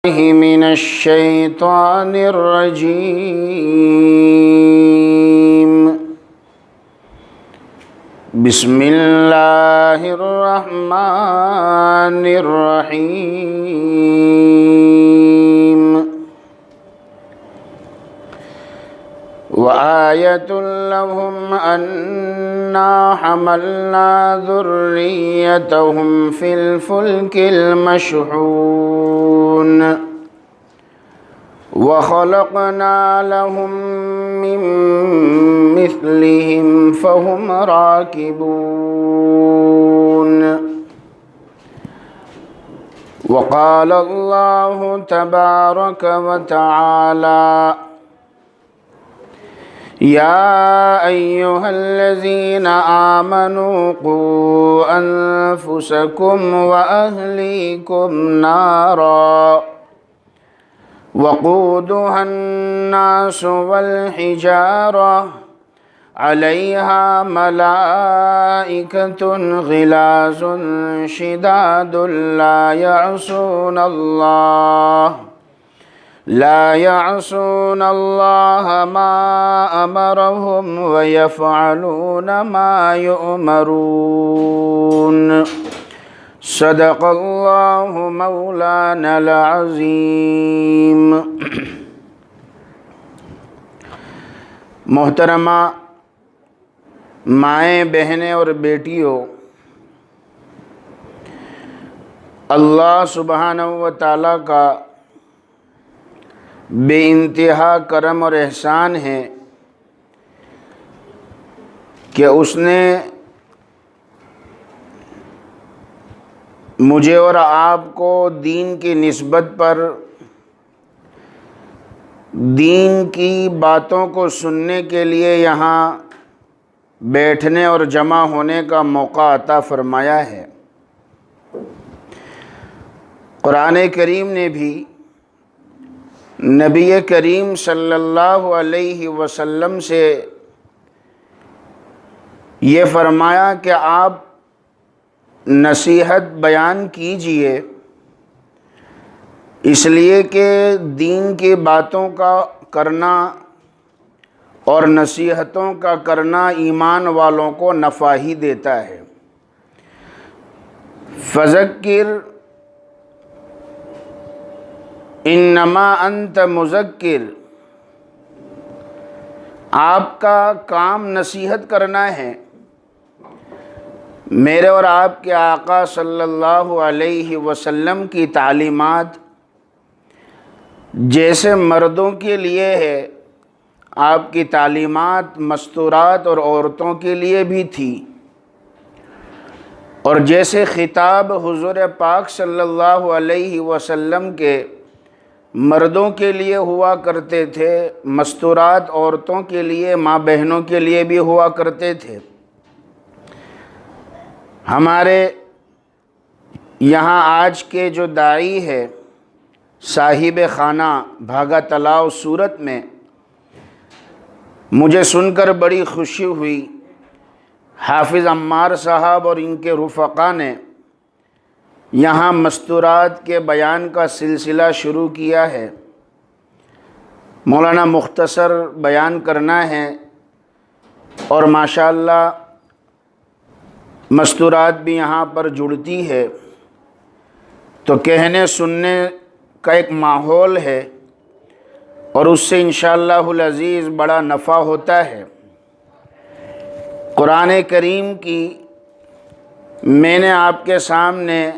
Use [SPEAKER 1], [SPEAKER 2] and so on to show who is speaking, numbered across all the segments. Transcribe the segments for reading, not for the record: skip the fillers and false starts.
[SPEAKER 1] من الشیطان الرجیم بسم اللہ الرحمن الرحیم وآیۃ لہم انا حملنا ذریتہم فی الفلک المشحون وخلقنا لهم من مثلهم فهم راكبون وقال الله تبارك وتعالى يا أيها الذين آمنوا قوا أنفسكم وأهليكم نارا وقودها الناس والحجارة عليها ملائكة غلاظ شداد لا يعصون الله ما أمرهم ويفعلون ما يؤمرون صدق اللہ مولانا العظیم۔ محترمہ مائیں، بہنیں اور بیٹیوں، اللہ سبحانہ و تعالیٰ کا بے انتہا کرم اور احسان ہے کہ اس نے مجھے اور آپ کو دین کی نسبت پر دین کی باتوں کو سننے کے لیے یہاں بیٹھنے اور جمع ہونے کا موقع عطا فرمایا ہے۔ قرآن کریم نے بھی نبی کریم صلی اللہ علیہ وسلم سے یہ فرمایا کہ آپ نصیحت بیان کیجئے، اس لیے کہ دین کی باتوں کا کرنا اور نصیحتوں کا کرنا ایمان والوں کو نفع ہی دیتا ہے۔ فذکر انما انت مذکر، آپ کا کام نصیحت کرنا ہے۔ میرے اور آپ کے آقا صلی اللہ علیہ وسلم کی تعلیمات جیسے مردوں کے لیے ہے، آپ کی تعلیمات مستورات اور عورتوں کے لیے بھی تھی، اور جیسے خطاب حضور پاک صلی اللہ علیہ وسلم کے مردوں کے لیے ہوا کرتے تھے، مستورات عورتوں کے لیے، ماں بہنوں کے لیے بھی ہوا کرتے تھے۔ ہمارے یہاں آج کے جو داعی ہے صاحب خانہ بھاگا تلاؤ صورت میں، مجھے سن کر بڑی خوشی ہوئی۔ حافظ عمار صاحب اور ان کے رفقا نے یہاں مستورات کے بیان کا سلسلہ شروع کیا ہے۔ مولانا مختصر بیان کرنا ہے، اور ماشاءاللہ مستورات بھی یہاں پر جڑتی ہے، تو کہنے سننے کا ایک ماحول ہے، اور اس سے انشاءاللہ العزیز بڑا نفع ہوتا ہے۔ قرآن کریم کی میں نے آپ کے سامنے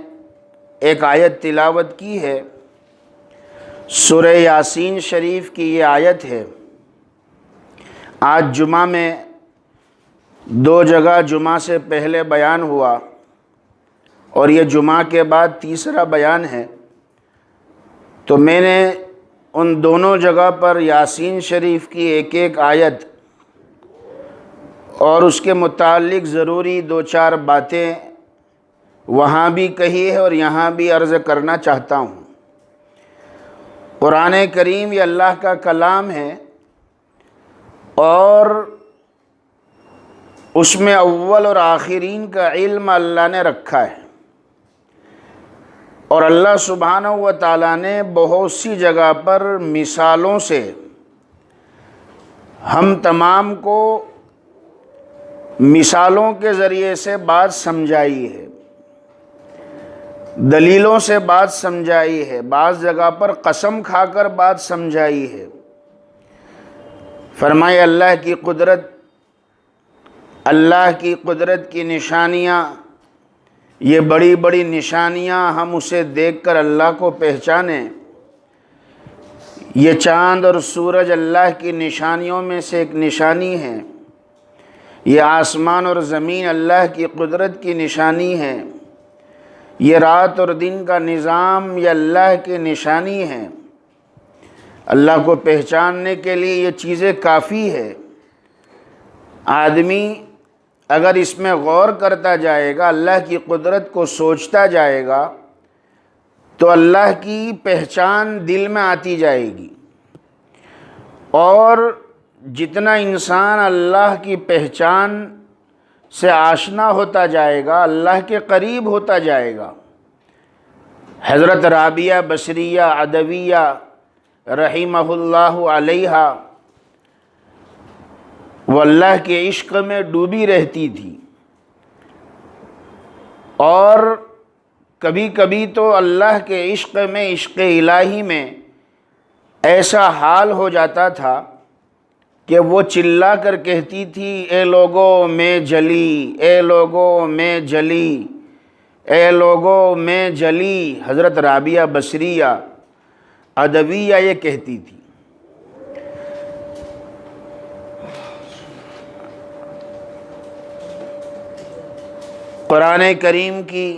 [SPEAKER 1] ایک آیت تلاوت کی ہے، سورہ یاسین شریف کی یہ آیت ہے۔ آج جمعہ میں دو جگہ جمعہ سے پہلے بیان ہوا، اور یہ جمعہ کے بعد تیسرا بیان ہے، تو میں نے ان دونوں جگہ پر یاسین شریف کی ایک ایک آیت اور اس کے متعلق ضروری دو چار باتیں وہاں بھی کہی ہے اور یہاں بھی عرض کرنا چاہتا ہوں۔ قرآن کریم یہ اللہ کا کلام ہے، اور اس میں اول اور آخرین کا علم اللہ نے رکھا ہے۔ اور اللہ سبحانہ و تعالیٰ نے بہت سی جگہ پر مثالوں سے ہم تمام کو مثالوں کے ذریعے سے بات سمجھائی ہے، دلیلوں سے بات سمجھائی ہے، بعض جگہ پر قسم کھا کر بات سمجھائی ہے۔ فرمائے اللہ کی قدرت کی نشانیاں، یہ بڑی بڑی نشانیاں ہم اسے دیکھ کر اللہ کو پہچانیں۔ یہ چاند اور سورج اللہ کی نشانیوں میں سے ایک نشانی ہے، یہ آسمان اور زمین اللہ کی قدرت کی نشانی ہے، یہ رات اور دن کا نظام یہ اللہ کی نشانی ہے۔ اللہ کو پہچاننے کے لیے یہ چیزیں کافی ہے۔ آدمی اگر اس میں غور کرتا جائے گا، اللہ کی قدرت کو سوچتا جائے گا، تو اللہ کی پہچان دل میں آتی جائے گی، اور جتنا انسان اللہ کی پہچان سے آشنا ہوتا جائے گا، اللہ کے قریب ہوتا جائے گا۔ حضرت رابعہ بصریہ ادویہ رحمہ اللہ علیہا، وہ اللہ کے عشق میں ڈوبی رہتی تھی، اور کبھی کبھی تو اللہ کے عشق میں، عشق الہی میں ایسا حال ہو جاتا تھا کہ وہ چلا کر کہتی تھی، اے لوگو میں جلی، اے لوگو میں جلی، اے لوگو میں جلی۔ حضرت رابعہ بصریہ ادویہ یہ کہتی تھی۔ قرآن کریم کی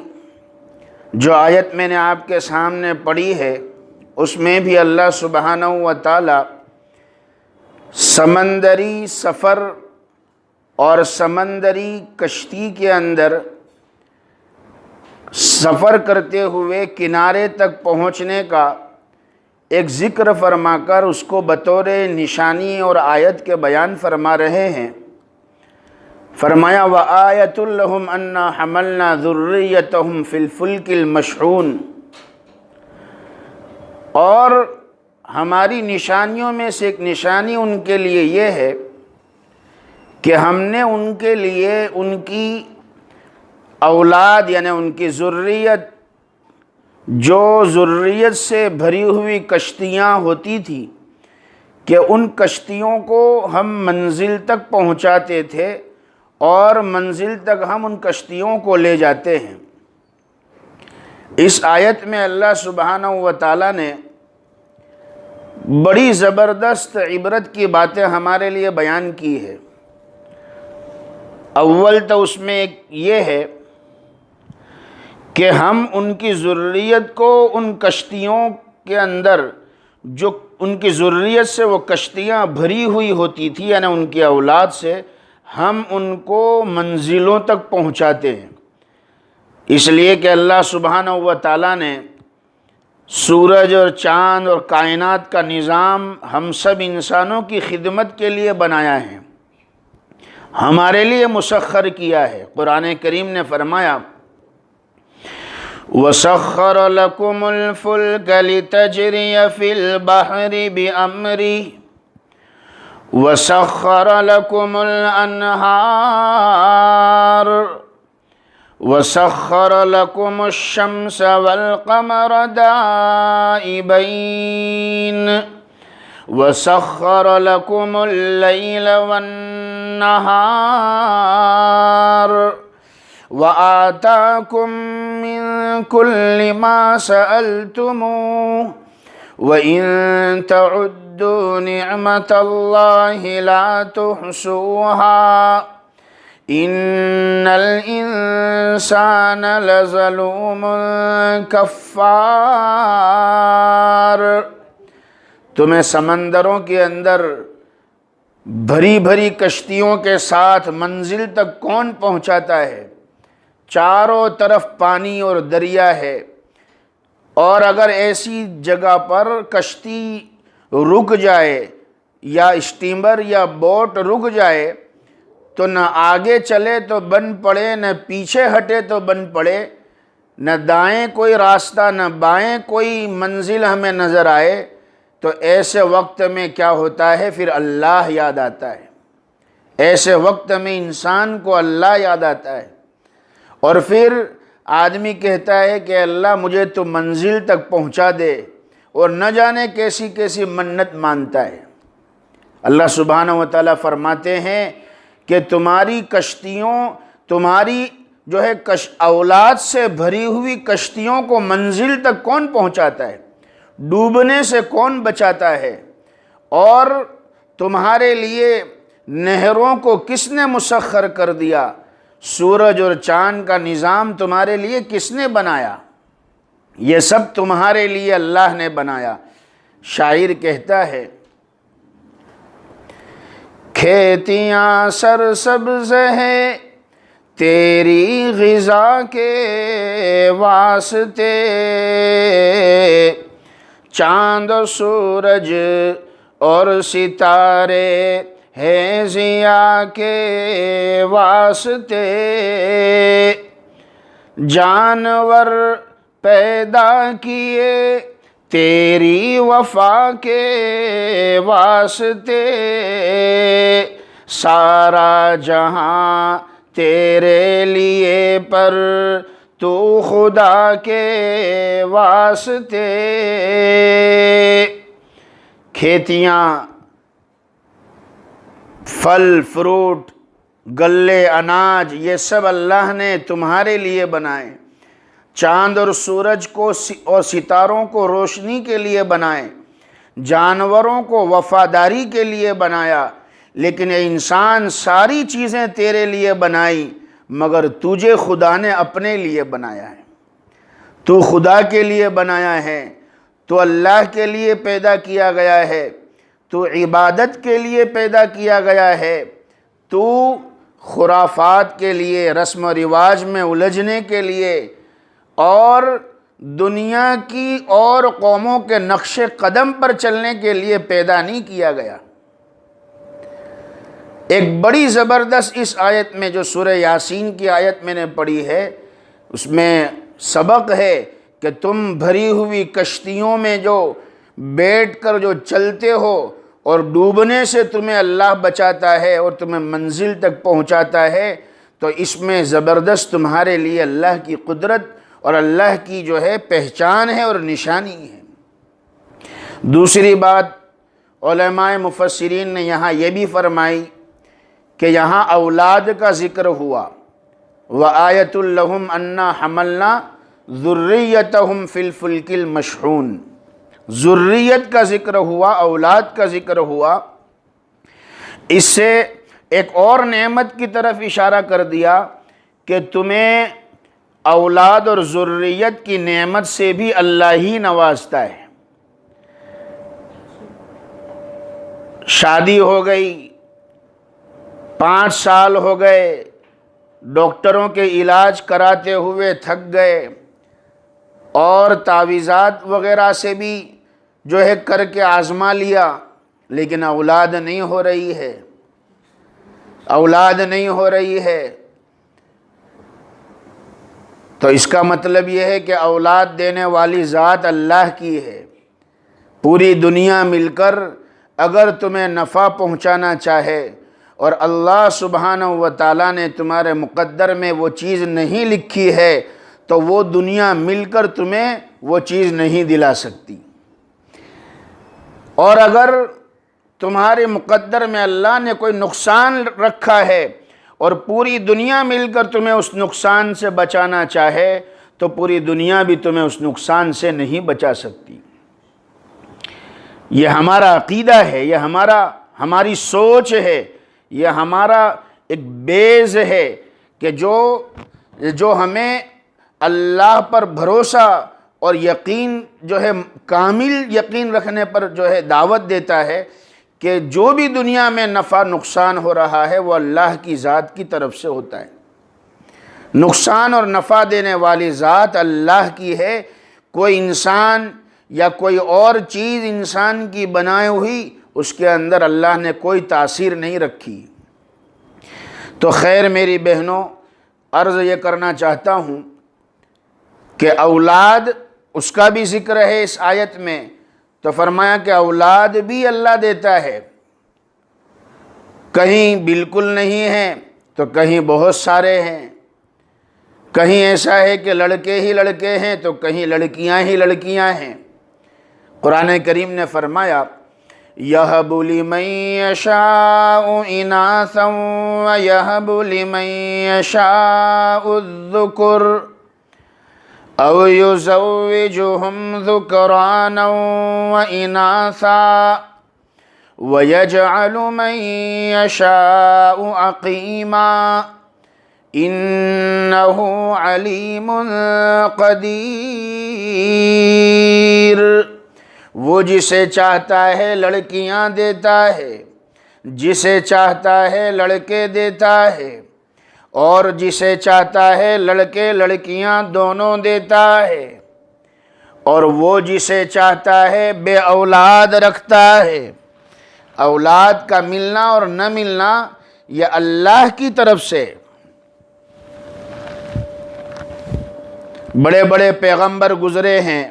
[SPEAKER 1] جو آیت میں نے آپ کے سامنے پڑھی ہے، اس میں بھی اللہ سبحانہ و تعالی سمندری سفر اور سمندری کشتی کے اندر سفر کرتے ہوئے کنارے تک پہنچنے کا ایک ذکر فرما کر اس کو بطور نشانی اور آیت کے بیان فرما رہے ہیں۔ فرمایا وَآیَةٌ لَهُمْ أَنَّا حَمَلْنَا ذُرِّيَّتَهُمْ فِي الْفُلْكِ الْمَشْحُونِ، اور ہماری نشانیوں میں سے ایک نشانی ان کے لیے یہ ہے کہ ہم نے ان کے لیے ان کی اولاد، یعنی ان کی ذریت، جو ذریت سے بھری ہوئی کشتیاں ہوتی تھی، کہ ان کشتیوں کو ہم منزل تک پہنچاتے تھے، اور منزل تک ہم ان کشتیوں کو لے جاتے ہیں۔ اس آیت میں اللہ سبحانہ و تعالیٰ نے بڑی زبردست عبرت کی باتیں ہمارے لیے بیان کی ہے۔ اول تو اس میں ایک یہ ہے کہ ہم ان کی ذریت کو ان کشتیوں کے اندر، جو ان کی ذریت سے وہ کشتیاں بھری ہوئی ہوتی تھی، یعنی ان کی اولاد سے، ہم ان کو منزلوں تک پہنچاتے ہیں۔ اس لیے کہ اللہ سبحانہ و تعالیٰ نے سورج اور چاند اور کائنات کا نظام ہم سب انسانوں کی خدمت کے لیے بنایا ہے، ہمارے لیے مسخر کیا ہے۔ قرآن کریم نے فرمایا وَسَخَّرَ لَكُمُ الْفُلْكَ لِتَجْرِيَ فِي الْبَحْرِ بِأَمْرِهِ وَسَخَّرَ لَكُمُ الْأَنْهَارَ وَسَخَّرَ لَكُمُ الشَّمْسَ وَالْقَمَرَ دَائِبَيْنِ وَسَخَّرَ لَكُمُ اللَّيْلَ وَالنَّهَارَ وَآتَاكُم مِّن كُلِّ مَا سَأَلْتُمُوهُ وَإِن تَعُدُّوا نِعْمَةَ اللَّهِ لَا تُحْصُوهَا إِنَّ الْإِنسَانَ لَظَلُومٌ كَفَّارٌ۔ تمہیں سمندروں کے اندر بھری بھری کشتیوں کے ساتھ منزل تک کون پہنچاتا ہے؟ چاروں طرف پانی اور دریا ہے، اور اگر ایسی جگہ پر کشتی رک جائے، یا اسٹیمر یا بوٹ رک جائے، تو نہ آگے چلے تو بن پڑے، نہ پیچھے ہٹے تو بن پڑے، نہ دائیں کوئی راستہ نہ بائیں کوئی منزل ہمیں نظر آئے، تو ایسے وقت میں کیا ہوتا ہے؟ پھر اللہ یاد آتا ہے۔ ایسے وقت میں انسان کو اللہ یاد آتا ہے، اور پھر آدمی کہتا ہے کہ اللہ مجھے تو منزل تک پہنچا دے، اور نہ جانے کیسی کیسی منت مانتا ہے۔ اللہ سبحانہ و تعالیٰ فرماتے ہیں کہ تمہاری کشتیوں، تمہاری جو ہے اولاد سے بھری ہوئی کشتیوں کو منزل تک کون پہنچاتا ہے؟ ڈوبنے سے کون بچاتا ہے؟ اور تمہارے لیے نہروں کو کس نے مسخر کر دیا؟ سورج اور چاند کا نظام تمہارے لیے کس نے بنایا؟ یہ سب تمہارے لیے اللہ نے بنایا۔ شاعر کہتا ہے، کھیتیاں سرسبز ہے تیری غذا کے واسطے، چاند و سورج اور ستارے ہے ضیاء کے واسطے، جانور پیدا کیے تیری وفا کے واسطے، سارا جہاں تیرے لیے پر تو خدا کے واسطے۔ کھیتیاں، پھل فروٹ، غلے اناج، یہ سب اللہ نے تمہارے لیے بنائے۔ چاند اور سورج کو اور ستاروں کو روشنی کے لیے بنائے، جانوروں کو وفاداری کے لیے بنایا، لیکن اے انسان ساری چیزیں تیرے لیے بنائی، مگر تجھے خدا نے اپنے لیے بنایا ہے۔ تو خدا کے لیے بنایا ہے، تو اللہ کے لیے پیدا کیا گیا ہے، تو عبادت کے لیے پیدا کیا گیا ہے، تو خرافات کے لیے، رسم و رواج میں الجھنے کے لیے اور دنیا کی اور قوموں کے نقش قدم پر چلنے کے لیے پیدا نہیں کیا گیا۔ ایک بڑی زبردست اس آیت میں، جو سورہ یاسین کی آیت میں نے پڑھی ہے، اس میں سبق ہے کہ تم بھری ہوئی کشتیوں میں جو بیٹھ کر جو چلتے ہو اور ڈوبنے سے تمہیں اللہ بچاتا ہے اور تمہیں منزل تک پہنچاتا ہے، تو اس میں زبردست تمہارے لیے اللہ کی قدرت اور اللہ کی جو ہے پہچان ہے اور نشانی ہے۔ دوسری بات، علماء مفسرین نے یہاں یہ بھی فرمائی کہ یہاں اولاد کا ذکر ہوا، وَآیَةٌ لَهُمْ أَنَّا حَمَلْنَا ذُرِّيَّتَهُمْ فِي الْفُلْكِ الْمَشْحُونِ، ذریت کا ذکر ہوا، اولاد کا ذکر ہوا۔ اس سے ایک اور نعمت کی طرف اشارہ کر دیا کہ تمہیں اولاد اور ذریت کی نعمت سے بھی اللہ ہی نوازتا ہے۔ شادی ہو گئی، 5 سال ہو گئے، ڈاکٹروں کے علاج کراتے ہوئے تھک گئے، اور تعویذات وغیرہ سے بھی جو ہے کر کے آزما لیا، لیکن اولاد نہیں ہو رہی ہے، اولاد نہیں ہو رہی ہے۔ تو اس کا مطلب یہ ہے کہ اولاد دینے والی ذات اللہ کی ہے۔ پوری دنیا مل کر اگر تمہیں نفع پہنچانا چاہے اور اللہ سبحانہ و تعالیٰ نے تمہارے مقدر میں وہ چیز نہیں لکھی ہے، تو وہ دنیا مل کر تمہیں وہ چیز نہیں دلا سکتی۔ اور اگر تمہارے مقدر میں اللہ نے کوئی نقصان رکھا ہے اور پوری دنیا مل کر تمہیں اس نقصان سے بچانا چاہے، تو پوری دنیا بھی تمہیں اس نقصان سے نہیں بچا سکتی۔ یہ ہمارا عقیدہ ہے، یہ ہماری سوچ ہے، یہ ہمارا ایک بیز ہے کہ جو ہمیں اللہ پر بھروسہ اور یقین جو ہے کامل یقین رکھنے پر جو ہے دعوت دیتا ہے کہ جو بھی دنیا میں نفع نقصان ہو رہا ہے وہ اللہ کی ذات کی طرف سے ہوتا ہے۔ نقصان اور نفع دینے والی ذات اللہ کی ہے، کوئی انسان یا کوئی اور چیز انسان کی بنائی ہوئی اس کے اندر اللہ نے کوئی تاثیر نہیں رکھی۔ تو خیر میری بہنوں، عرض یہ کرنا چاہتا ہوں کہ اولاد اس کا بھی ذکر ہے اس آیت میں، تو فرمایا کہ اولاد بھی اللہ دیتا ہے، کہیں بالکل نہیں ہیں تو کہیں بہت سارے ہیں، کہیں ایسا ہے کہ لڑکے ہی لڑکے ہیں تو کہیں لڑکیاں ہی لڑکیاں ہیں۔ قرآن کریم نے فرمایا یَهَبُ لِمَن يَشَاءُ إِنَاثًا وَيَهَبُ لِمَن يَشَاءُ الذُّكُرَ أَوْ يُزَوِّجُهُمْ ذُكْرَانًا وَإِنَاثًا وَيَجْعَلُ مَن يَشَاءُ عَقِيمًا إِنَّهُ عَلِيمٌ قدیر۔ وہ جسے چاہتا ہے لڑکیاں دیتا ہے، جسے چاہتا ہے لڑکے دیتا ہے، اور جسے چاہتا ہے لڑکے لڑکیاں دونوں دیتا ہے، اور وہ جسے چاہتا ہے بے اولاد رکھتا ہے۔ اولاد کا ملنا اور نہ ملنا یہ اللہ کی طرف سے۔ بڑے بڑے پیغمبر گزرے ہیں،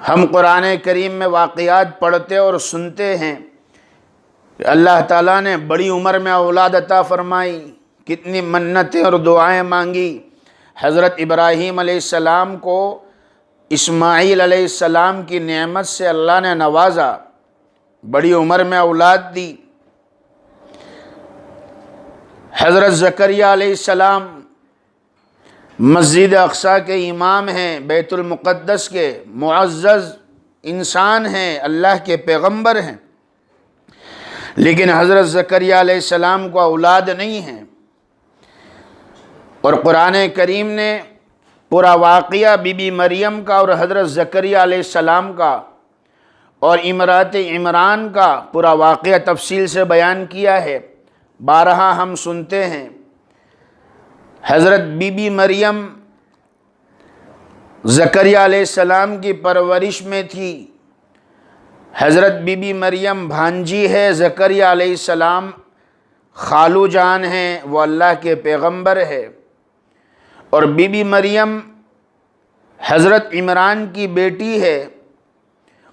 [SPEAKER 1] ہم قرآن کریم میں واقعات پڑھتے اور سنتے ہیں کہ اللہ تعالیٰ نے بڑی عمر میں اولاد عطا فرمائی، کتنی منتیں اور دعائیں مانگی۔ حضرت ابراہیم علیہ السلام کو اسماعیل علیہ السلام کی نعمت سے اللہ نے نوازا، بڑی عمر میں اولاد دی۔ حضرت زکریہ علیہ السلام مسجد اقصیٰ کے امام ہیں، بیت المقدس کے معزز انسان ہیں، اللہ کے پیغمبر ہیں، لیکن حضرت زکریہ علیہ السلام کو اولاد نہیں ہیں۔ اور قرآن کریم نے پورا واقعہ بی بی مریم کا اور حضرت زکریہ علیہ السلام کا اور امرأت عمران کا پورا واقعہ تفصیل سے بیان کیا ہے، بارہا ہم سنتے ہیں۔ حضرت بی بی مریم زکریہ علیہ السلام کی پرورش میں تھی۔ حضرت بی بی مریم بھانجی ہے، زکریہ علیہ السلام خالو جان ہیں، وہ اللہ کے پیغمبر ہے۔ اور بی بی مریم حضرت عمران کی بیٹی ہے،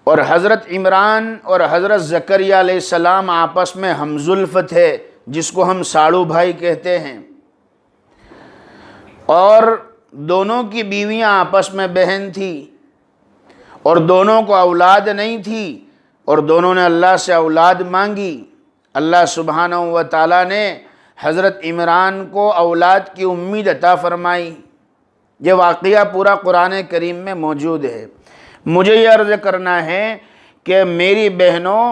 [SPEAKER 1] اور حضرت عمران اور حضرت زکریہ علیہ السلام آپس میں ہمزلف تھے، جس کو ہم ساڑو بھائی کہتے ہیں، اور دونوں کی بیویاں آپس میں بہن تھی، اور دونوں کو اولاد نہیں تھی، اور دونوں نے اللہ سے اولاد مانگی۔ اللہ سبحانہ و تعالیٰ نے حضرت عمران کو اولاد کی امید عطا فرمائی۔ یہ واقعہ پورا قرآن کریم میں موجود ہے۔ مجھے یہ عرض کرنا ہے کہ میری بہنوں،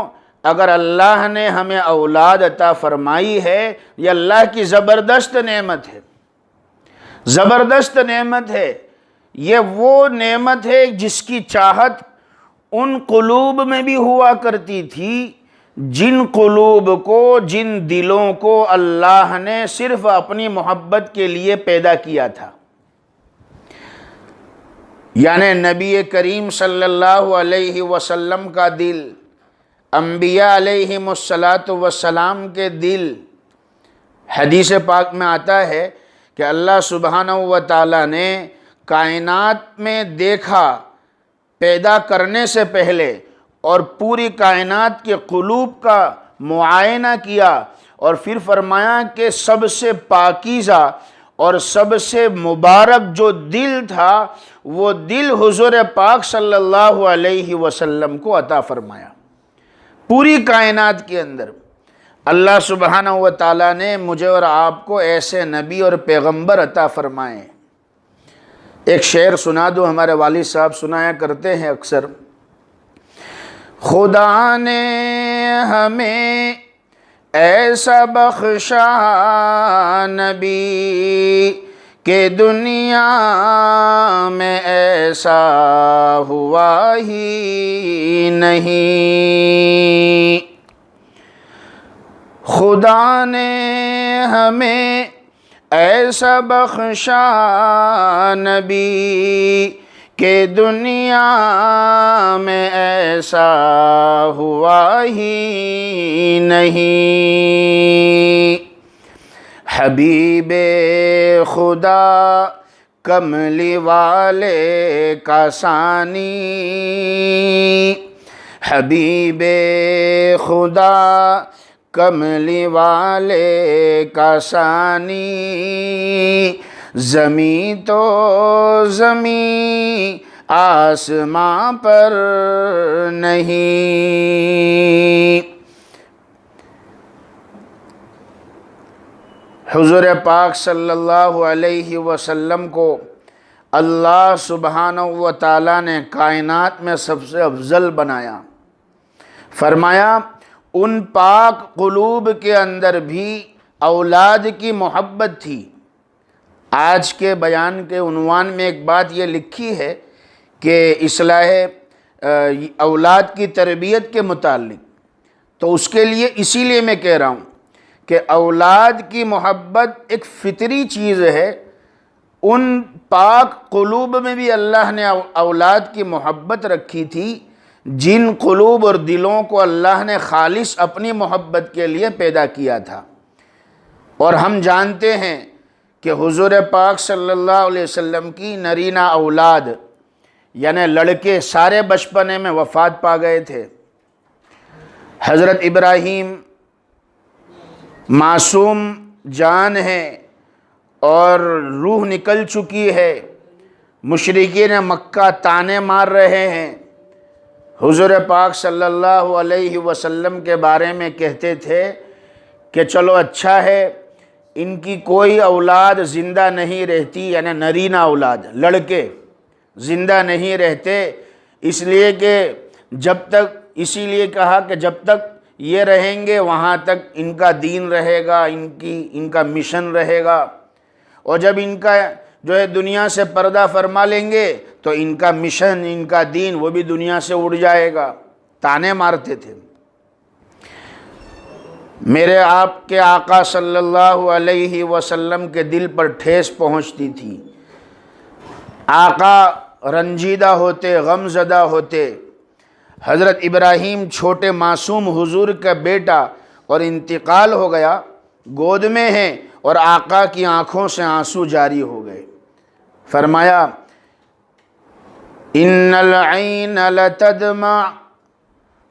[SPEAKER 1] اگر اللہ نے ہمیں اولاد عطا فرمائی ہے، یہ اللہ کی زبردست نعمت ہے، زبردست نعمت ہے۔ یہ وہ نعمت ہے جس کی چاہت ان قلوب میں بھی ہوا کرتی تھی جن قلوب کو، جن دلوں کو اللہ نے صرف اپنی محبت کے لیے پیدا کیا تھا۔ یعنی نبی کریم صلی اللہ علیہ وسلم کا دل، انبیاء علیہم السلام کے دل۔ حدیث پاک میں آتا ہے کہ اللہ سبحانہ و تعالیٰ نے کائنات میں دیکھا پیدا کرنے سے پہلے، اور پوری کائنات کے قلوب کا معائنہ کیا، اور پھر فرمایا کہ سب سے پاکیزہ اور سب سے مبارک جو دل تھا، وہ دل حضور پاک صلی اللہ علیہ وسلم کو عطا فرمایا۔ پوری کائنات کے اندر اللہ سبحانہ و تعالیٰ نے مجھے اور آپ کو ایسے نبی اور پیغمبر عطا فرمائے۔ ایک شعر سنا دو، ہمارے والد صاحب سنایا کرتے ہیں اکثر۔ خدا نے ہمیں ایسا بخشا نبی کہ دنیا میں ایسا ہوا ہی نہیں۔ خدا نے ہمیں ایسا بخشا نبی کہ دنیا میں ایسا ہوا ہی نہیں۔ حبیب خدا کملی والے کا ثانی، حبیب خدا کملی والے کا ثانی، زمیں تو زمیں آسماں پر نہیں۔ حضور پاک صلی اللہ علیہ وسلم کو اللہ سبحانہ و تعالیٰ نے کائنات میں سب سے افضل بنایا۔ فرمایا ان پاک قلوب کے اندر بھی اولاد کی محبت تھی۔ آج کے بیان کے عنوان میں ایک بات یہ لکھی ہے کہ اصلاح اولاد کی تربیت کے متعلق، تو اس کے لیے اسی لیے میں کہہ رہا ہوں کہ اولاد کی محبت ایک فطری چیز ہے۔ ان پاک قلوب میں بھی اللہ نے اولاد کی محبت رکھی تھی، جن قلوب اور دلوں کو اللہ نے خالص اپنی محبت کے لیے پیدا کیا تھا۔ اور ہم جانتے ہیں کہ حضور پاک صلی اللہ علیہ وسلم کی نرینہ اولاد یعنی لڑکے سارے بچپنے میں وفات پا گئے تھے۔ حضرت ابراہیم معصوم جان ہیں اور روح نکل چکی ہے، مشرکین مکہ تانے مار رہے ہیں، حضور پاک صلی اللہ علیہ وسلم کے بارے میں کہتے تھے کہ چلو اچھا ہے ان کی کوئی اولاد زندہ نہیں رہتی، یعنی نرینہ اولاد لڑکے زندہ نہیں رہتے، اس لیے کہ جب تک، اسی لیے کہا کہ جب تک یہ رہیں گے وہاں تک ان کا دین رہے گا، ان کا مشن رہے گا، اور جب ان کا جو ہے دنیا سے پردہ فرما لیں گے تو ان کا مشن، ان کا دین وہ بھی دنیا سے اڑ جائے گا۔ تانے مارتے تھے۔ میرے آپ کے آقا صلی اللہ علیہ وسلم کے دل پر ٹھیس پہنچتی تھی۔ آقا رنجیدہ ہوتے، غم زدہ ہوتے۔ حضرت ابراہیم چھوٹے معصوم حضور کا بیٹا اور انتقال ہو گیا، گود میں ہیں اور آقا کی آنکھوں سے آنسو جاری ہو گئے۔ فرمایا ان العین لتدمع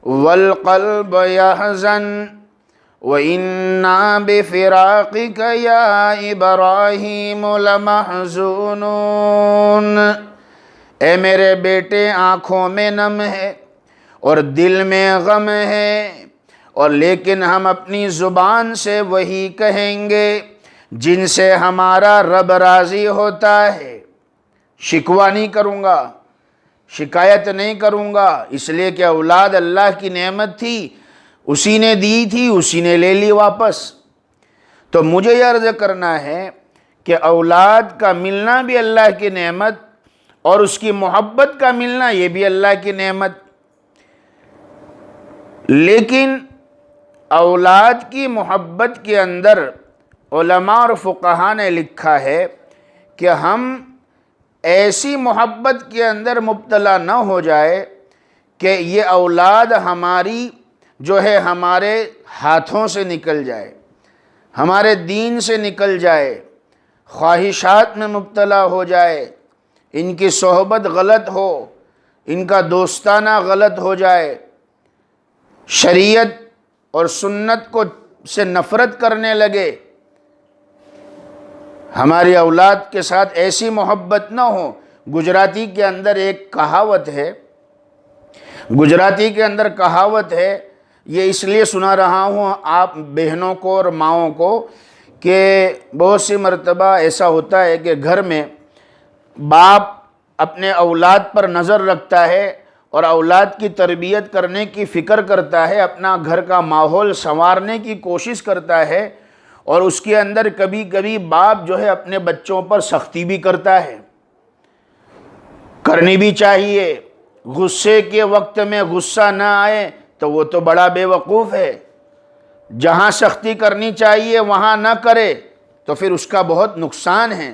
[SPEAKER 1] والقلب یحزن وَإِنَّا بِفِرَاقِكَ يَا إِبْرَاهِيمُ لَمَحْزُونُونَ، اے میرے بیٹے آنکھوں میں نم ہے اور دل میں غم ہے، اور لیکن ہم اپنی زبان سے وہی کہیں گے جن سے ہمارا رب راضی ہوتا ہے۔ شکوہ نہیں کروں گا، شکایت نہیں کروں گا، اس لیے کہ اولاد اللہ کی نعمت تھی، اسی نے دی تھی، اسی نے لے لی واپس۔ تو مجھے یہ عرض کرنا ہے کہ اولاد کا ملنا بھی اللہ کی نعمت، اور اس کی محبت کا ملنا یہ بھی اللہ کی نعمت۔ لیکن اولاد کی محبت کے اندر علماء اور فقہاء نے لکھا ہے کہ ہم ایسی محبت کے اندر مبتلا نہ ہو جائے کہ یہ اولاد ہماری جو ہے ہمارے ہاتھوں سے نکل جائے، ہمارے دین سے نکل جائے، خواہشات میں مبتلا ہو جائے، ان کی صحبت غلط ہو، ان کا دوستانہ غلط ہو جائے، شریعت اور سنت کو سے نفرت کرنے لگے، ہماری اولاد کے ساتھ ایسی محبت نہ ہو۔ گجراتی کے اندر ایک کہاوت ہے، گجراتی کے اندر کہاوت ہے، یہ اس لیے سنا رہا ہوں آپ بہنوں کو اور ماؤں کو کہ بہت سی مرتبہ ایسا ہوتا ہے کہ گھر میں باپ اپنے اولاد پر نظر رکھتا ہے اور اولاد کی تربیت کرنے کی فکر کرتا ہے، اپنا گھر کا ماحول سنوارنے کی کوشش کرتا ہے، اور اس کے اندر کبھی کبھی باپ جو ہے اپنے بچوں پر سختی بھی کرتا ہے، کرنی بھی چاہیے۔ غصے کے وقت میں غصہ نہ آئے تو وہ تو بڑا بے وقوف ہے، جہاں سختی کرنی چاہیے وہاں نہ کرے تو پھر اس کا بہت نقصان ہے۔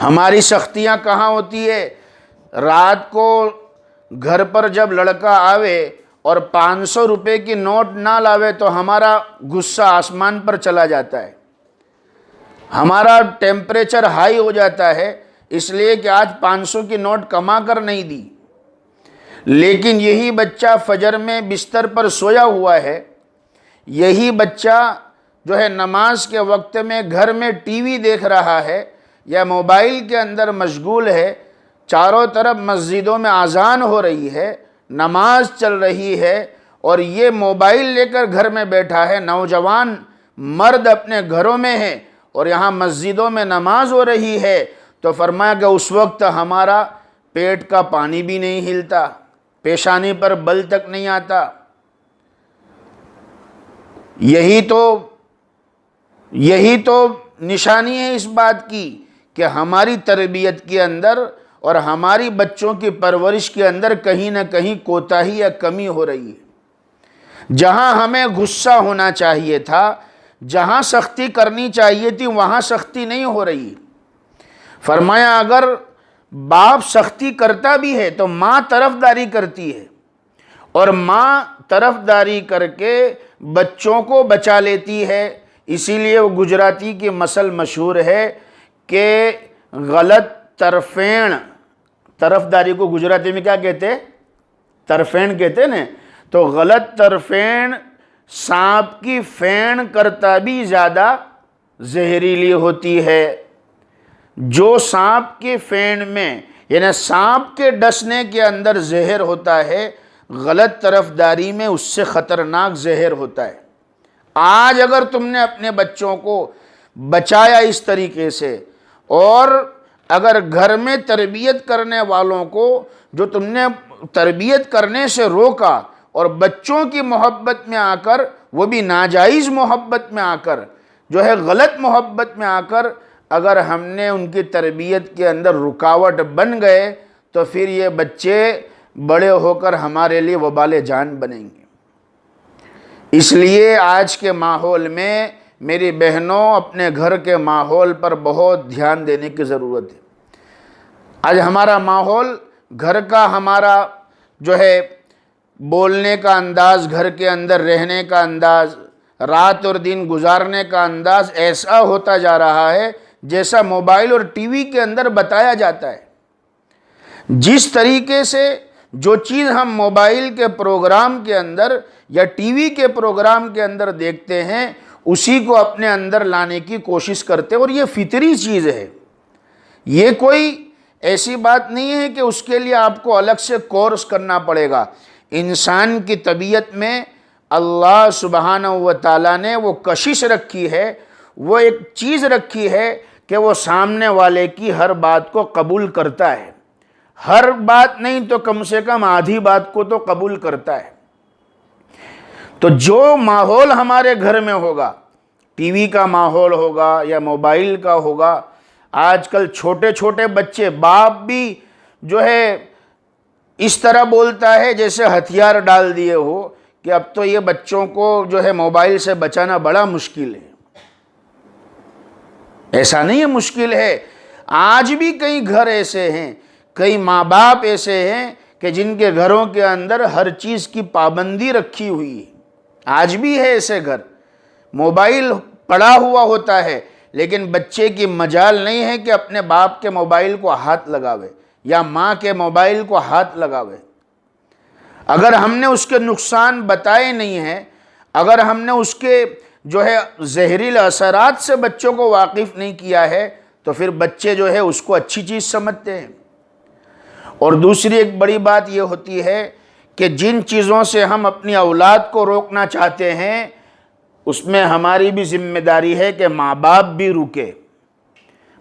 [SPEAKER 1] ہماری سختیاں کہاں ہوتی ہے؟ رات کو گھر پر جب لڑکا آوے اور 500 روپے کی نوٹ نہ لاوے تو ہمارا غصہ آسمان پر چلا جاتا ہے۔ ہمارا ٹیمپریچر ہائی ہو جاتا ہے اس لیے کہ آج 500 کی نوٹ کما کر نہیں دی، لیکن یہی بچہ فجر میں بستر پر سویا ہوا ہے، یہی بچہ جو ہے نماز کے وقت میں گھر میں ٹی وی دیکھ رہا ہے یا موبائل کے اندر مشغول ہے، چاروں طرف مسجدوں میں اذان ہو رہی ہے، نماز چل رہی ہے، اور یہ موبائل لے کر گھر میں بیٹھا ہے، نوجوان مرد اپنے گھروں میں ہیں اور یہاں مسجدوں میں نماز ہو رہی ہے، تو فرمایا کہ اس وقت ہمارا پیٹ کا پانی بھی نہیں ہلتا، پیشانی پر بل تک نہیں آتا۔ یہی تو نشانی ہے اس بات کی کہ ہماری تربیت کے اندر اور ہماری بچوں کی پرورش کے اندر کہیں نہ کہیں کوتاہی یا کمی ہو رہی ہے۔ جہاں ہمیں غصہ ہونا چاہیے تھا، جہاں سختی کرنی چاہیے تھی، وہاں سختی نہیں ہو رہی۔ فرمایا اگر باپ سختی کرتا بھی ہے تو ماں طرفداری کرتی ہے، اور ماں طرفداری کر کے بچوں کو بچا لیتی ہے۔ اسی لیے وہ گجراتی کی مثل مشہور ہے کہ غلط طرفین، طرفداری کو گجراتی میں کیا کہتے ہیں؟ طرفین کہتے ہیں نا، تو غلط طرفین سانپ کی فین کرتا بھی زیادہ زہریلی ہوتی ہے۔ جو سانپ کے فین میں یعنی سانپ کے ڈسنے کے اندر زہر ہوتا ہے، غلط طرفداری میں اس سے خطرناک زہر ہوتا ہے۔ آج اگر تم نے اپنے بچوں کو بچایا اس طریقے سے، اور اگر گھر میں تربیت کرنے والوں کو جو تم نے تربیت کرنے سے روکا اور بچوں کی محبت میں آ کر، وہ بھی ناجائز محبت میں آ کر، جو ہے غلط محبت میں آ کر اگر ہم نے ان کی تربیت کے اندر رکاوٹ بن گئے، تو پھر یہ بچے بڑے ہو کر ہمارے لیے وبال جان بنیں گے۔ اس لیے آج کے ماحول میں میری بہنوں اپنے گھر کے ماحول پر بہت دھیان دینے کی ضرورت ہے۔ آج ہمارا ماحول، گھر کا ہمارا جو ہے بولنے کا انداز، گھر کے اندر رہنے کا انداز، رات اور دن گزارنے کا انداز ایسا ہوتا جا رہا ہے جیسا موبائل اور ٹی وی کے اندر بتایا جاتا ہے۔ جس طریقے سے جو چیز ہم موبائل کے پروگرام کے اندر یا ٹی وی کے پروگرام کے اندر دیکھتے ہیں، اسی کو اپنے اندر لانے کی کوشش کرتے ہیں، اور یہ فطری چیز ہے۔ یہ کوئی ایسی بات نہیں ہے کہ اس کے لیے آپ کو الگ سے کورس کرنا پڑے گا۔ انسان کی طبیعت میں اللہ سبحانہ و تعالیٰ نے وہ کشش رکھی ہے، وہ ایک چیز رکھی ہے کہ وہ سامنے والے کی ہر بات کو قبول کرتا ہے۔ ہر بات نہیں تو کم سے کم آدھی بات کو تو قبول کرتا ہے۔ تو جو ماحول ہمارے گھر میں ہوگا، ٹی وی کا ماحول ہوگا یا موبائل کا ہوگا، آج کل چھوٹے چھوٹے بچے، باپ بھی جو ہے اس طرح بولتا ہے جیسے ہتھیار ڈال دیے ہو کہ اب تو یہ بچوں کو جو ہے موبائل سے بچانا بڑا مشکل ہے۔ ایسا نہیں ہے مشکل ہے، آج بھی کئی گھر ایسے ہیں، کئی ماں باپ ایسے ہیں کہ جن کے گھروں کے اندر ہر چیز کی پابندی رکھی ہوئی ہے۔ آج بھی ہے ایسے گھر، موبائل پڑا ہوا ہوتا ہے لیکن بچے کی مجال نہیں ہے کہ اپنے باپ کے موبائل کو ہاتھ لگاوے یا ماں کے موبائل کو ہاتھ لگاوے۔ اگر ہم نے اس کے نقصان بتائے نہیں ہیں، اگر ہم نے اس کے جو ہے زہریل اثرات سے بچوں کو واقف نہیں کیا ہے، تو پھر بچے جو ہے اس کو اچھی چیز سمجھتے ہیں۔ اور دوسری ایک بڑی بات یہ ہوتی ہے کہ جن چیزوں سے ہم اپنی اولاد کو روکنا چاہتے ہیں، اس میں ہماری بھی ذمہ داری ہے کہ ماں باپ بھی رکے۔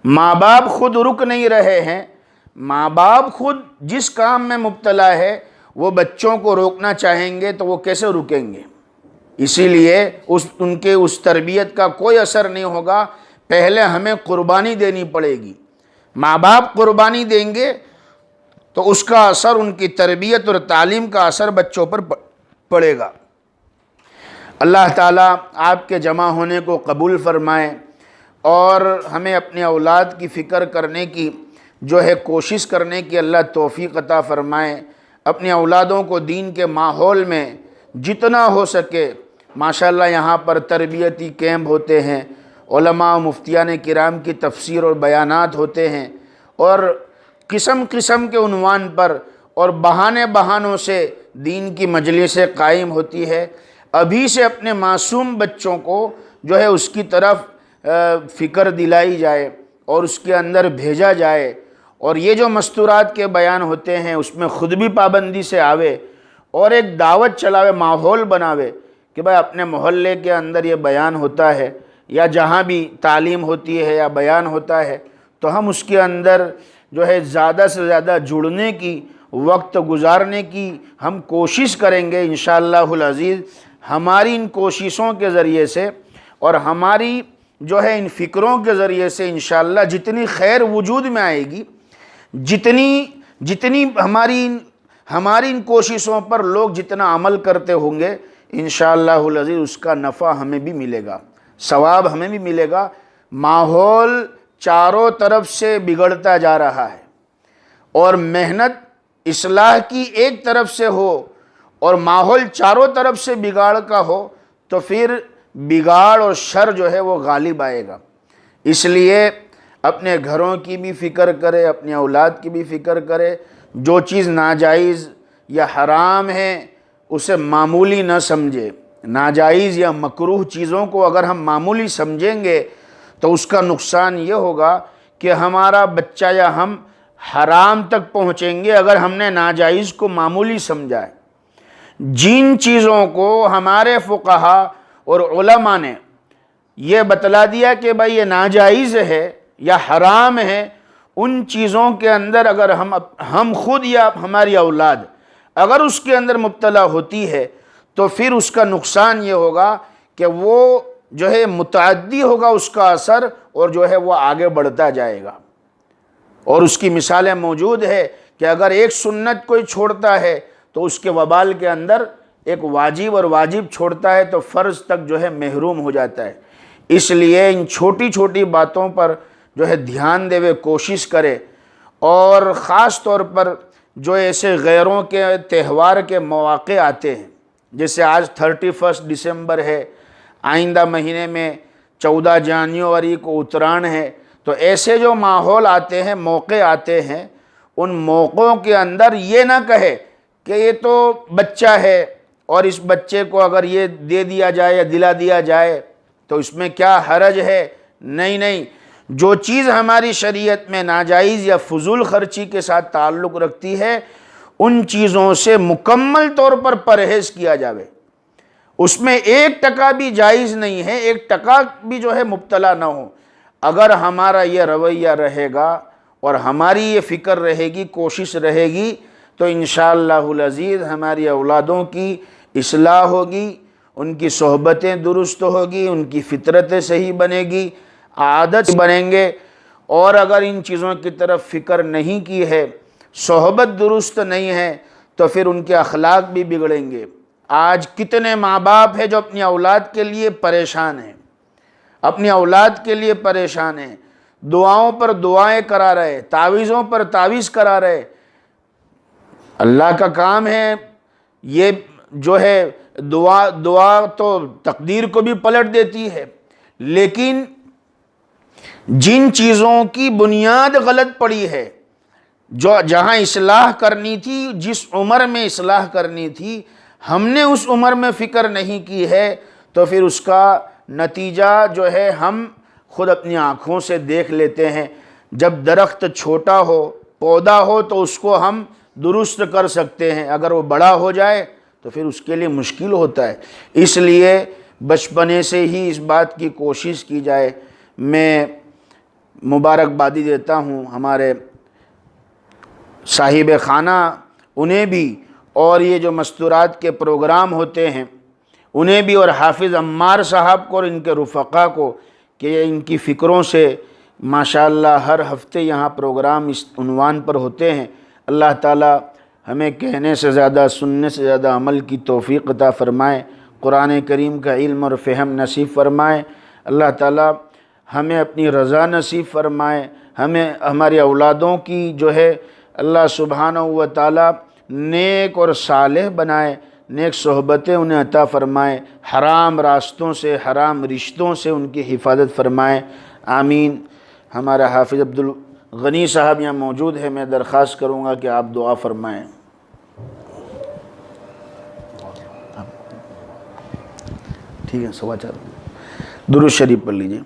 [SPEAKER 1] ماں باپ خود رک نہیں رہے ہیں، ماں باپ خود جس کام میں مبتلا ہے وہ بچوں کو روکنا چاہیں گے تو وہ کیسے رکیں گے؟ اسی لیے ان کے اس تربیت کا کوئی اثر نہیں ہوگا، پہلے ہمیں قربانی دینی پڑے گی۔ ماں باپ قربانی دیں گے تو اس کا اثر، ان کی تربیت اور تعلیم کا اثر بچوں پر پڑے گا۔ اللہ تعالیٰ آپ کے جمع ہونے کو قبول فرمائے اور ہمیں اپنی اولاد کی فکر کرنے کی جو ہے کوشش کرنے کی اللہ توفیق عطا فرمائے۔ اپنی اولادوں کو دین کے ماحول میں جتنا ہو سکے، ماشاءاللہ یہاں پر تربیتی کیمپ ہوتے ہیں علماء و مفتیان کرام کی تفسیر اور بیانات ہوتے ہیں، اور قسم قسم کے عنوان پر اور بہانوں سے دین کی مجلسیں قائم ہوتی ہے۔ ابھی سے اپنے معصوم بچوں کو جو ہے اس کی طرف فکر دلائی جائے اور اس کے اندر بھیجا جائے، اور یہ جو مستورات کے بیان ہوتے ہیں اس میں خود بھی پابندی سے آوے اور ایک دعوت چلاوے، ماحول بناوے کہ بھائی اپنے محلے کے اندر یہ بیان ہوتا ہے یا جہاں بھی تعلیم ہوتی ہے یا بیان ہوتا ہے تو ہم اس کے اندر جو ہے زیادہ سے زیادہ جڑنے کی، وقت گزارنے کی ہم کوشش کریں گے انشاءاللہ العزیز۔ ہماری ان کوششوں کے ذریعے سے اور ہماری جو ہے ان فکروں کے ذریعے سے انشاءاللہ جتنی خیر وجود میں آئے گی، جتنی ہماری ان کوششوں پر لوگ جتنا عمل کرتے ہوں گے انشاءاللہ العزیز اس کا نفع ہمیں بھی ملے گا، ثواب ہمیں بھی ملے گا۔ ماحول چاروں طرف سے بگڑتا جا رہا ہے، اور محنت اصلاح کی ایک طرف سے ہو اور ماحول چاروں طرف سے بگاڑ کا ہو تو پھر بگاڑ اور شر جو ہے وہ غالب آئے گا۔ اس لیے اپنے گھروں کی بھی فکر کرے، اپنی اولاد کی بھی فکر کرے۔ جو چیز ناجائز یا حرام ہے اسے معمولی نہ سمجھے۔ ناجائز یا مکروہ چیزوں کو اگر ہم معمولی سمجھیں گے تو اس کا نقصان یہ ہوگا کہ ہمارا بچہ یا ہم حرام تک پہنچیں گے اگر ہم نے ناجائز کو معمولی سمجھا ہے۔ جن چیزوں کو ہمارے فقہا اور علماء نے یہ بتلا دیا کہ بھائی یہ ناجائز ہے یا حرام ہے، ان چیزوں کے اندر اگر ہم خود یا ہماری اولاد اگر اس کے اندر مبتلا ہوتی ہے تو پھر اس کا نقصان یہ ہوگا کہ وہ جو ہے متعدی ہوگا اس کا اثر، اور جو ہے وہ آگے بڑھتا جائے گا۔ اور اس کی مثالیں موجود ہے کہ اگر ایک سنت کوئی چھوڑتا ہے تو اس کے وبال کے اندر ایک واجب، اور واجب چھوڑتا ہے تو فرض تک جو ہے محروم ہو جاتا ہے۔ اس لیے ان چھوٹی چھوٹی باتوں پر جو ہے دھیان دے، کوشش کرے، اور خاص طور پر جو ایسے غیروں کے تہوار کے مواقع آتے ہیں، جیسے آج 31 دسمبر ہے، آئندہ مہینے میں 14 جنوری کو اتران ہے، تو ایسے جو ماحول آتے ہیں، موقع آتے ہیں، ان موقعوں کے اندر یہ نہ کہے کہ یہ تو بچہ ہے اور اس بچے کو اگر یہ دے دیا جائے یا دلا دیا جائے تو اس میں کیا حرج ہے۔ نہیں، جو چیز ہماری شریعت میں ناجائز یا فضول خرچی کے ساتھ تعلق رکھتی ہے ان چیزوں سے مکمل طور پر پرہیز کیا جاوے۔ اس میں 1% بھی جائز نہیں ہے، 1% بھی جو ہے مبتلا نہ ہو۔ اگر ہمارا یہ رویہ رہے گا اور ہماری یہ فکر رہے گی، کوشش رہے گی، تو انشاءاللہ العزیز ہماری اولادوں کی اصلاح ہوگی، ان کی صحبتیں درست ہوگی، ان کی فطرتیں صحیح بنے گی، عادت بنیں گے۔ اور اگر ان چیزوں کی طرف فکر نہیں کی ہے، صحبت درست نہیں ہے، تو پھر ان کے اخلاق بھی بگڑیں گے۔ آج کتنے ماں باپ ہیں جو اپنی اولاد کے لیے پریشان ہیں، اپنی اولاد کے لیے پریشان ہیں، دعاؤں پر دعائیں کرا رہے، تعویذوں پر تعویذ کرا رہے۔ اللہ کا کام ہے، یہ جو ہے دعا تو تقدیر کو بھی پلٹ دیتی ہے، لیکن جن چیزوں کی بنیاد غلط پڑی ہے، جو جہاں اصلاح کرنی تھی، جس عمر میں اصلاح کرنی تھی، ہم نے اس عمر میں فکر نہیں کی ہے، تو پھر اس کا نتیجہ جو ہے ہم خود اپنی آنکھوں سے دیکھ لیتے ہیں۔ جب درخت چھوٹا ہو، پودا ہو، تو اس کو ہم درست کر سکتے ہیں، اگر وہ بڑا ہو جائے تو پھر اس کے لیے مشکل ہوتا ہے۔ اس لیے بچپنے سے ہی اس بات کی کوشش کی جائے۔ میں مبارکبادی دیتا ہوں ہمارے صاحب خانہ انہیں بھی، اور یہ جو مستورات کے پروگرام ہوتے ہیں انہیں بھی، اور حافظ عمار صاحب کو اور ان کے رفقا کو، کہ یہ ان کی فکروں سے ماشاءاللہ ہر ہفتے یہاں پروگرام اس عنوان پر ہوتے ہیں۔ اللہ تعالی ہمیں کہنے سے زیادہ، سننے سے زیادہ عمل کی توفیق عطا فرمائے، قرآن کریم کا علم اور فہم نصیب فرمائے۔ اللہ تعالی ہمیں اپنی رضا نصیب فرمائے، ہمیں ہماری اولادوں کی جو ہے اللہ سبحانہ و تعالی نیک اور صالح بنائے، نیک صحبتیں انہیں عطا فرمائیں، حرام راستوں سے، حرام رشتوں سے ان کی حفاظت فرمائیں، آمین۔ ہمارا حافظ عبدالغنی صاحب یہاں موجود ہے، میں درخواست کروں گا کہ آپ دعا فرمائیں۔ ٹھیک ہے، سوا چار درود شریف پڑھ لیجئے۔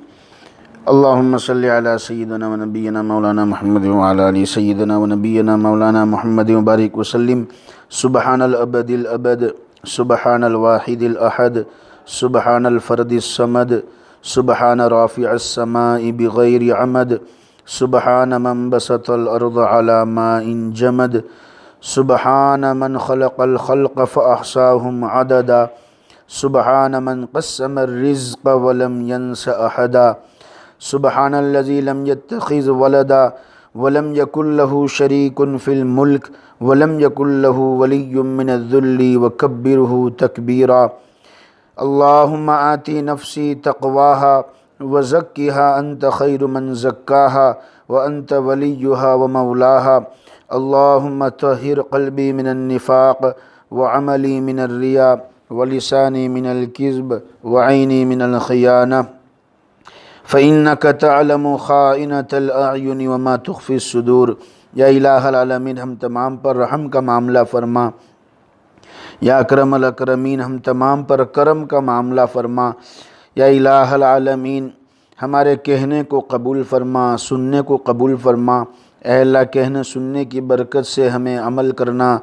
[SPEAKER 1] اللہم صلی علی سیدنا و نبینا مولانا محمد وعلی آلِ سیدنا و نبینا مولانا محمد وبارک وسلم۔ سبحان الابد الابد، سبحان الواحد الاحد، سبحان الفرد الصمد، سبحان رافع السماء بغیر عمد، سبحان من بسط الارض على ماء جمد، سبحان من خلق الخلق فاحصاهم عددا، سبحان من قسم الرزق ولم ينس احدا، سبحان الذي لم يتخذ ولدا ولم يكن له شريك في الملك ولم يكن له ولي من الذل وكبره تكبيرا۔ اللهم آت نفسي تقواها وزكها أنت خير من زكاها وأنت وليها ومولاها۔ اللهم طهر قلبي من النفاق وعملي من الرياء ولساني من الكذب وعيني من الخيانة، فإنك تعلم خائنة الأعين وما تخفي الصدور۔ یا الہ العالمین ہم تمام پر رحم کا معاملہ فرما، یا اکرم الاکرمین ہم تمام پر کرم کا معاملہ فرما، یا الہ العالمین ہمارے کہنے کو قبول فرما، سننے کو قبول فرما۔ اے اللہ کہنے سننے کی برکت سے ہمیں عمل کرنا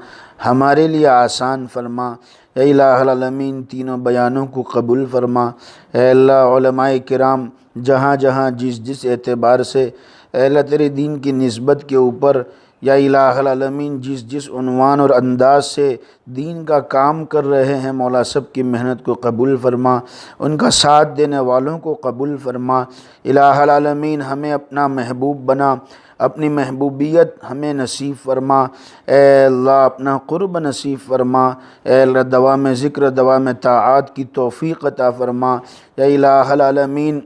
[SPEAKER 1] ہمارے لیے آسان فرما۔ اے الہ العالمین تینوں بیانوں کو قبول فرما۔ اے اللہ علماء کرام جہاں جہاں جس اعتبار سے اے اللہ تیرے دین کی نسبت کے اوپر، یا الہ العالمین جس عنوان اور انداز سے دین کا کام کر رہے ہیں مولا، سب کی محنت کو قبول فرما، ان کا ساتھ دینے والوں کو قبول فرما۔ الہ العالمین ہمیں اپنا محبوب بنا، اپنی محبوبیت ہمیں نصیب فرما۔ اے اللہ اپنا قرب نصیب فرما۔ اے اللہ دوام ذکر، دوام طاعات کی توفیق عطا فرما۔ یا الہ العالمین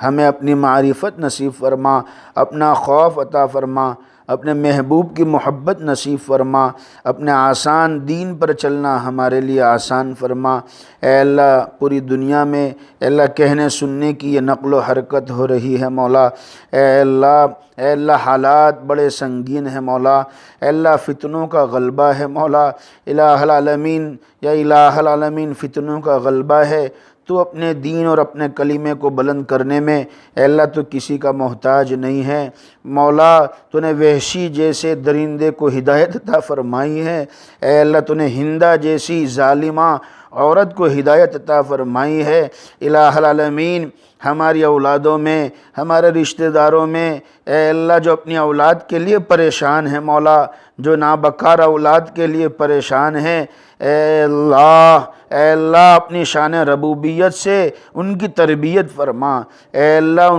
[SPEAKER 1] ہمیں اپنی معرفت نصیب فرما، اپنا خوف عطا فرما، اپنے محبوب کی محبت نصیب فرما، اپنے آسان دین پر چلنا ہمارے لیے آسان فرما۔ اے اللہ پوری دنیا میں اے اللہ کہنے سننے کی یہ نقل و حرکت ہو رہی ہے مولا۔ اے اللہ حالات بڑے سنگین ہیں مولا۔ اے اللہ فتنوں کا غلبہ ہے مولا۔ الہ العالمین یا الہ العالمین فتنوں کا غلبہ ہے۔ تو اپنے دین اور اپنے کلمے کو بلند کرنے میں اے اللہ تو کسی کا محتاج نہیں ہے مولا۔ تو نے وحشی جیسے درندے کو ہدایت عطا فرمائی ہے۔ اے اللہ تو نے ہندہ جیسی ظالمہ عورت کو ہدایت عطا فرمائی ہے۔ الہ العالمین ہماری اولادوں میں، ہمارے رشتہ داروں میں اے اللہ جو اپنی اولاد کے لیے پریشان ہیں مولا، جو نابکار اولاد کے لیے پریشان ہیں، اے اللہ اپنی شان ربوبیت سے ان کی تربیت فرما۔ اے اللہ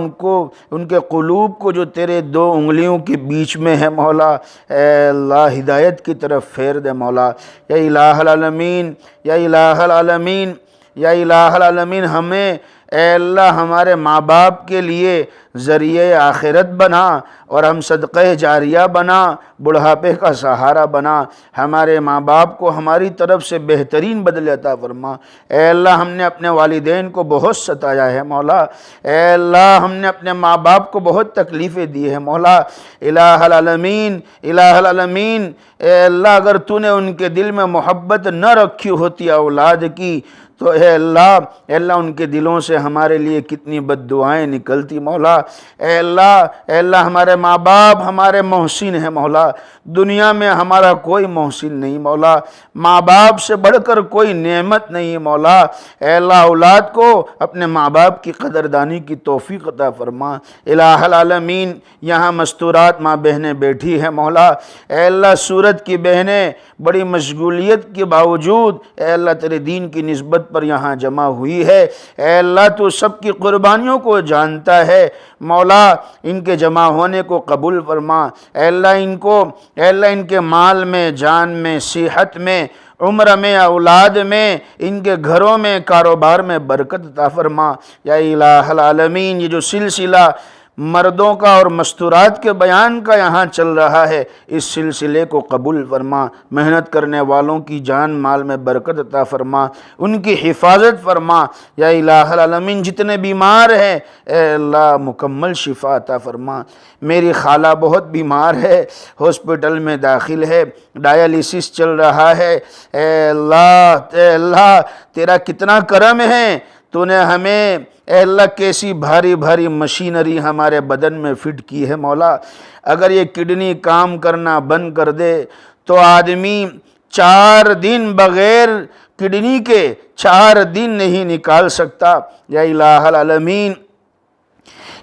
[SPEAKER 1] ان کے قلوب کو جو تیرے دو انگلیوں کے بیچ میں ہے مولا، اے اللہ ہدایت کی طرف پھیر دے مولا۔ یا الہ العالمین یا الہ العالمین یا الہ العالمین ہمیں اے اللہ ہمارے ماں باپ کے لیے ذریعہ آخرت بنا، اور ہم صدقہ جاریہ بنا، بڑھاپے کا سہارا بنا۔ ہمارے ماں باپ کو ہماری طرف سے بہترین بدلہ عطا فرما۔ اے اللہ ہم نے اپنے والدین کو بہت ستایا ہے مولا۔ اے اللہ ہم نے اپنے ماں باپ کو بہت تکلیفیں دی ہے مولا۔ الہ العالمین اے اللہ اگر تو نے ان کے دل میں محبت نہ رکھی ہوتی اولاد کی، تو اے اللہ ان کے دلوں سے ہمارے لیے کتنی بد دعائیں نکلتی مولا۔ اے اللہ ہمارے ماں باپ ہمارے محسن ہیں مولا۔ دنیا میں ہمارا کوئی محسن نہیں مولا، ماں باپ سے بڑھ کر کوئی نعمت نہیں مولا۔ اے اللہ اولاد کو اپنے ماں باپ کی قدردانی کی توفیق عطا فرما۔ الہ العالمین یہاں مستورات ماں بہنیں بیٹھی ہیں مولا۔ اے اللہ سورت کی بہنیں بڑی مشغولیت کے باوجود اے اللہ تیرے دین کی نسبت پر یہاں جمع ہوئی ہے۔ اے اللہ تو سب کی قربانیوں کو جانتا ہے مولا، ان کے جمع ہونے کو قبول فرما۔ اے اللہ ان کے مال میں، جان میں، صحت میں، عمر میں، اولاد میں، ان کے گھروں میں، کاروبار میں برکت عطا فرما۔ یا الہ العالمین یہ جو سلسلہ مردوں کا اور مستورات کے بیان کا یہاں چل رہا ہے، اس سلسلے کو قبول فرما، محنت کرنے والوں کی جان مال میں برکت عطا فرما، ان کی حفاظت فرما یا الہ العالمین۔ جتنے بیمار ہیں اے اللہ مکمل شفا عطا فرما۔ میری خالہ بہت بیمار ہے، ہاسپٹل میں داخل ہے، ڈائیلیسس چل رہا ہے، اے اللہ تیرا کتنا کرم ہے، تو نے ہمیں اے اللہ کیسی بھاری بھاری مشینری ہمارے بدن میں فٹ کی ہے مولا۔ اگر یہ کڈنی کام کرنا بند کر دے تو آدمی 4 دن بغیر کڈنی کے 4 دن نہیں نکال سکتا یا الہ العالمین۔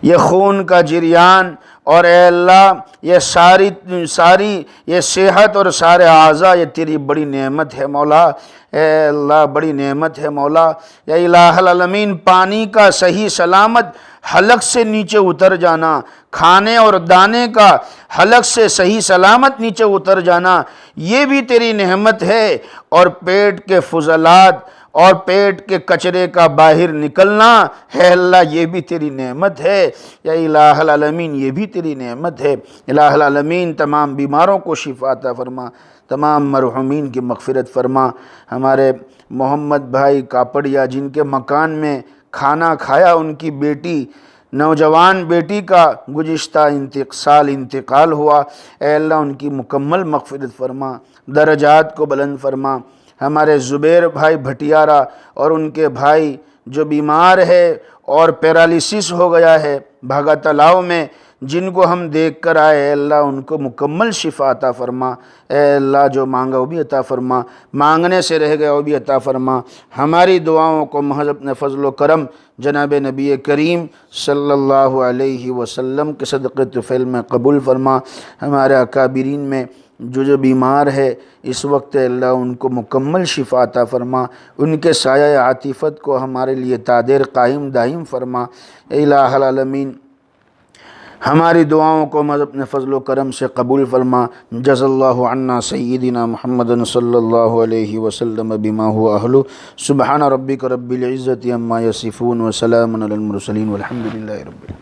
[SPEAKER 1] یہ خون کا جریان اور اے اللہ یہ ساری یہ صحت اور سارے اعضاء یہ تیری بڑی نعمت ہے مولا، اے اللہ بڑی نعمت ہے مولا یا الہ العالمین۔ پانی کا صحیح سلامت حلق سے نیچے اتر جانا، کھانے اور دانے کا حلق سے صحیح سلامت نیچے اتر جانا، یہ بھی تیری نعمت ہے، اور پیٹ کے فضلات اور پیٹ کے کچرے کا باہر نکلنا ہے اللہ یہ بھی تیری نعمت ہے یا الہ العالمین، یہ بھی تیری نعمت ہے۔ الہ العالمین تمام بیماروں کو شفا عطا فرما، تمام مرحومین کی مغفرت فرما۔ ہمارے محمد بھائی کاپڑیا جن کے مکان میں کھانا کھایا ان کی بیٹی نوجوان بیٹی کا گزشتہ سال انتقال ہوا، اے اللہ ان کی مکمل مغفرت فرما، درجات کو بلند فرما۔ ہمارے زبیر بھائی بھٹیارہ اور ان کے بھائی جو بیمار ہے اور پیرالیسس ہو گیا ہے بھاگا تلاؤ میں، جن کو ہم دیکھ کر آئے اے اللہ ان کو مکمل شفا عطا فرما، اے اللہ جو مانگا وہ بھی عطا فرما، مانگنے سے رہ گیا وہ بھی عطا فرما۔ ہماری دعاؤں کو محض اپنے فضل و کرم جناب نبی کریم صلی اللہ علیہ وسلم کے صدقے طفیل میں قبول فرما۔ ہمارے اکابرین میں جو بیمار ہے اس وقت اللہ ان کو مکمل شفا عطا فرما، ان کے سایہ عاطفت کو ہمارے لیے تادیر قائم دائم فرما، اے الہ العالمین۔ ہماری دعاؤں کو اپنے فضل و کرم سے قبول فرما۔ جزا اللہ عنا سیدنا محمد صلی اللہ علیہ وسلم بما هو اہلہ۔ سبحان ربک رب العزت عما یصفون وسلام علی المرسلین والحمد للہ رب العالمین۔